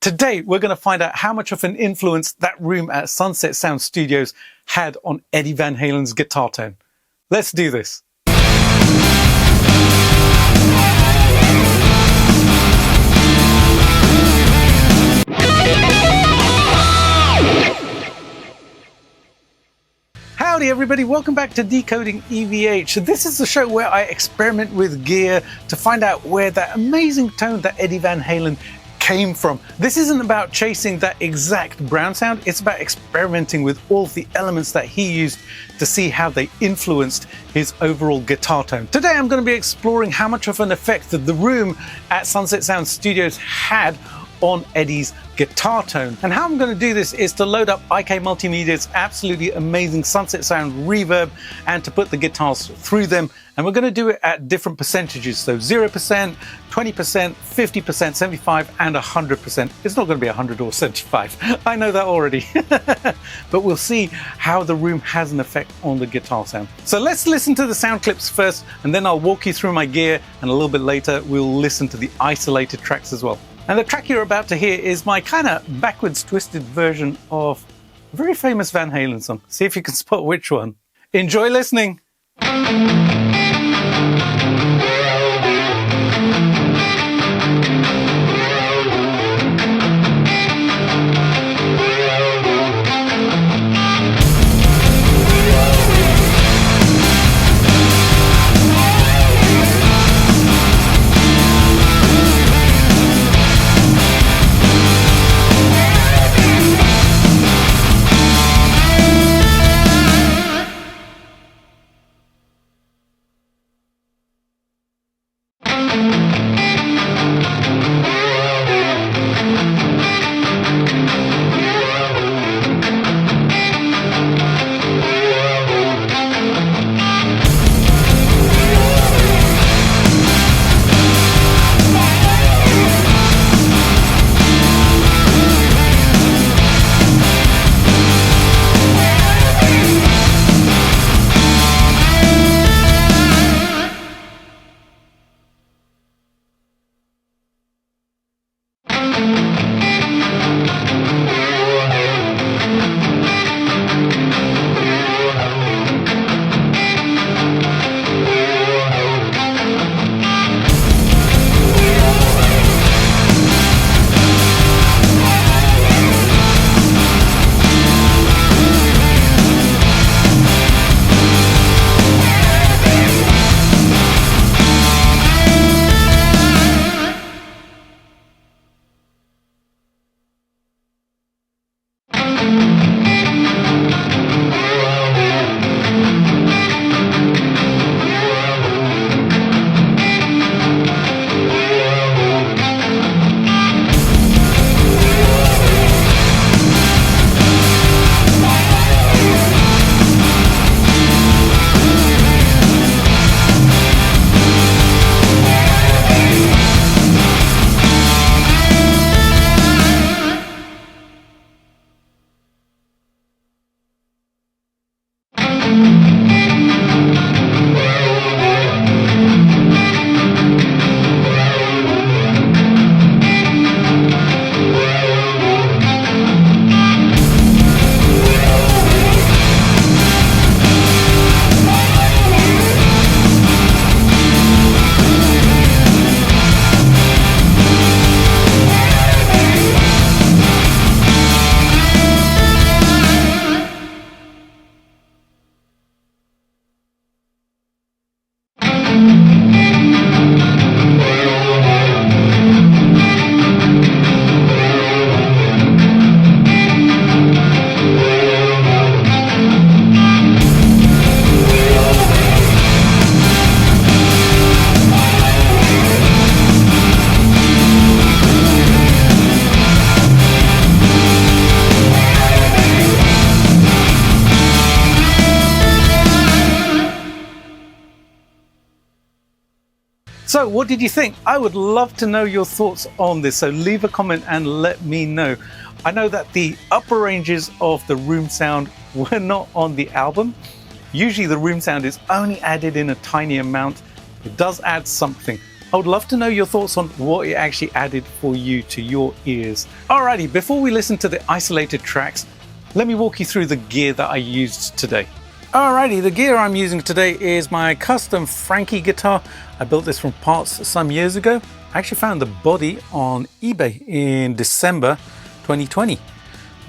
Today, we're going to find out how much of an influence that room at Sunset Sound Studios had on Eddie Van Halen's guitar tone. Let's do this. Howdy everybody, welcome back to Decoding EVH. This is the show where I experiment with gear to find out where that amazing tone that Eddie Van Halen came from. This isn't about chasing that exact brown sound, it's about experimenting with all of the elements that he used to see how they influenced his overall guitar tone. Today I'm going to be exploring how much of an effect that the room at Sunset Sound Studios had on Eddie's guitar tone. And how I'm going to do this is to load up IK Multimedia's absolutely amazing Sunset Sound reverb and to put the guitars through them. And we're going to do it at different percentages. So 0%, 20%, 50%, 75 and 100%. It's not going to be 100 or 75. I know that already. But we'll see how the room has an effect on the guitar sound. So let's listen to the sound clips first, and then I'll walk you through my gear, and a little bit later we'll listen to the isolated tracks as well. And the track you're about to hear is my kind of backwards twisted version of a very famous Van Halen song. See if you can spot which one. Enjoy listening. So what did you think? I would love to know your thoughts on this, so leave a comment and let me know. I know that the upper ranges of the room sound were not on the album. Usually the room sound is only added in a tiny amount. It does add something, I would love to know your thoughts on what it actually added for you to your ears. Alrighty, before we listen to the isolated tracks, let me walk you through the gear that I used today. Alrighty, the gear I'm using today is my custom Frankie guitar. I built this from parts some years ago. I actually found the body on eBay in December 2020,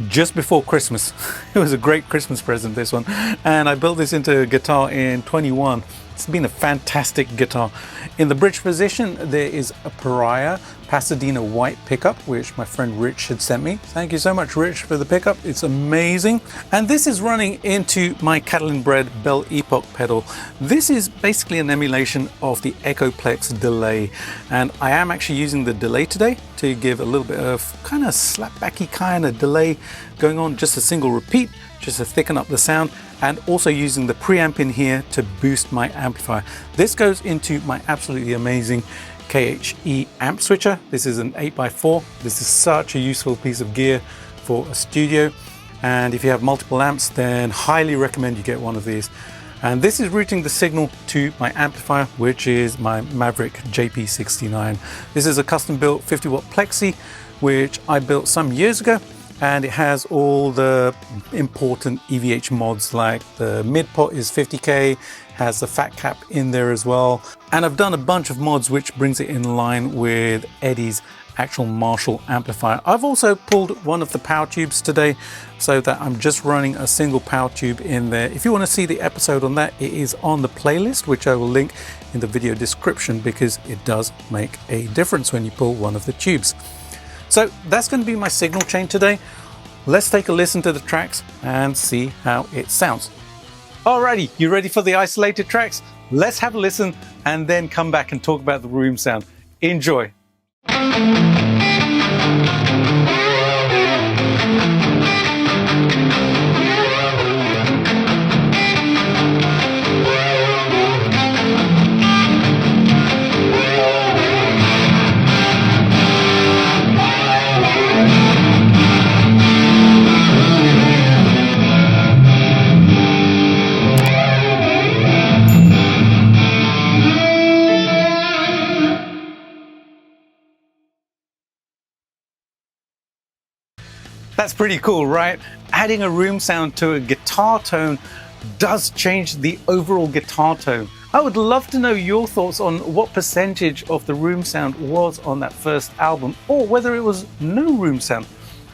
just before Christmas. It was a great Christmas present, this one. And I built this into a guitar in 21. It's been a fantastic guitar. In the bridge position, there is a Pariah Pasadena white pickup, which my friend Rich had sent me. Thank you so much, Rich, for the pickup. It's amazing. And this is running into my Catalan Bred Bell Epoch pedal. This is basically an emulation of the Echoplex delay. And I am actually using the delay today to give a little bit of kind of slapbacky kind of delay going on, just a single repeat, just to thicken up the sound, and also using the preamp in here to boost my amplifier. This goes into my absolutely amazing KHE amp switcher. This is an 8x4. This is such a useful piece of gear for a studio. And if you have multiple amps, then highly recommend you get one of these. And this is routing the signal to my amplifier, which is my Maverick JP69. This is a custom built 50 watt plexi, which I built some years ago. And it has all the important EVH mods, like the mid pot is 50K, has the fat cap in there as well. And I've done a bunch of mods which brings it in line with Eddie's actual Marshall amplifier. I've also pulled one of the power tubes today, so that I'm just running a single power tube in there. If you want to see the episode on that, it is on the playlist, which I will link in the video description, because it does make a difference when you pull one of the tubes. So that's going to be my signal chain today. Let's take a listen to the tracks and see how it sounds. Alrighty, you ready for the isolated tracks? Let's have a listen and then come back and talk about the room sound. Enjoy. That's pretty cool, right? Adding a room sound to a guitar tone does change the overall guitar tone. I would love to know your thoughts on what percentage of the room sound was on that first album, or whether it was no room sound.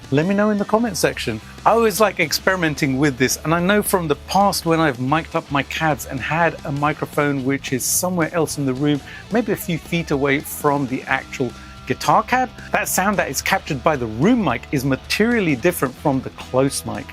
Let me know in the comment section. I always like experimenting with this, and I know from the past when I've mic'd up my CADs and had a microphone which is somewhere else in the room, maybe a few feet away from the actual guitar cab, that sound that is captured by the room mic is materially different from the close mic,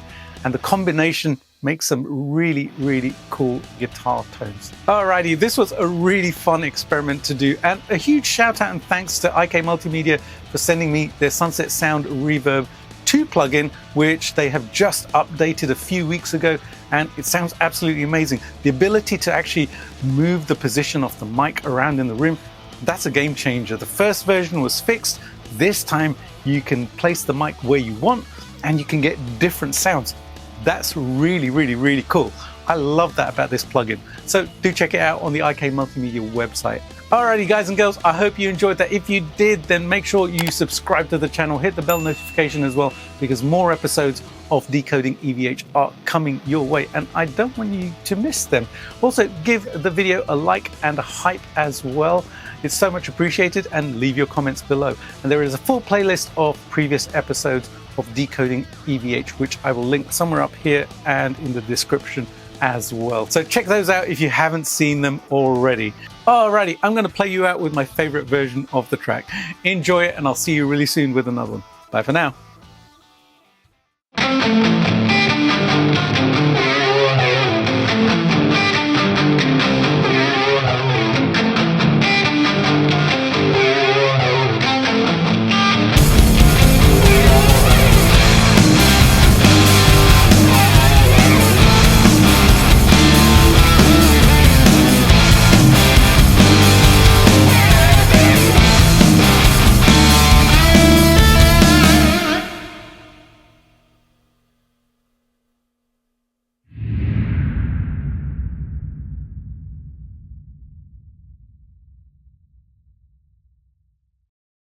and the combination makes some really, really cool guitar tones. Alrighty, this was a really fun experiment to do, and a huge shout out and thanks to IK Multimedia for sending me their Sunset Sound Reverb 2 plugin, which they have just updated a few weeks ago, and it sounds absolutely amazing. The ability to actually move the position of the mic around in the room, that's a game changer. The first version was fixed. This time you can place the mic where you want and you can get different sounds. That's really, really, really cool. I love that about this plugin. So do check it out on the IK Multimedia website. Alrighty guys and girls, I hope you enjoyed that. If you did, then make sure you subscribe to the channel, hit the bell notification as well, because more episodes of Decoding EVH are coming your way and I don't want you to miss them. Also, give the video a like and a hype as well. It's so much appreciated, and leave your comments below. And there is a full playlist of previous episodes of Decoding EVH, which I will link somewhere up here and in the description as well. So check those out if you haven't seen them already. Alrighty, I'm going to play you out with my favorite version of the track. Enjoy it, and I'll see you really soon with another one. Bye for now.